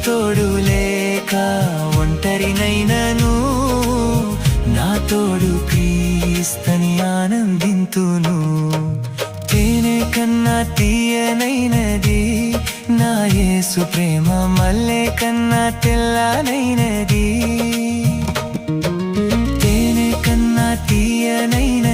తోడు లేక ఒంటరినైనను, నా తోడు క్రీస్తని ఆనందింతును. తేనె కన్నా తీయనైనది నా యేసు ప్రేమ, మల్లె కన్నా తెల్లనైనది. తేనె కన్నా తీయనైనది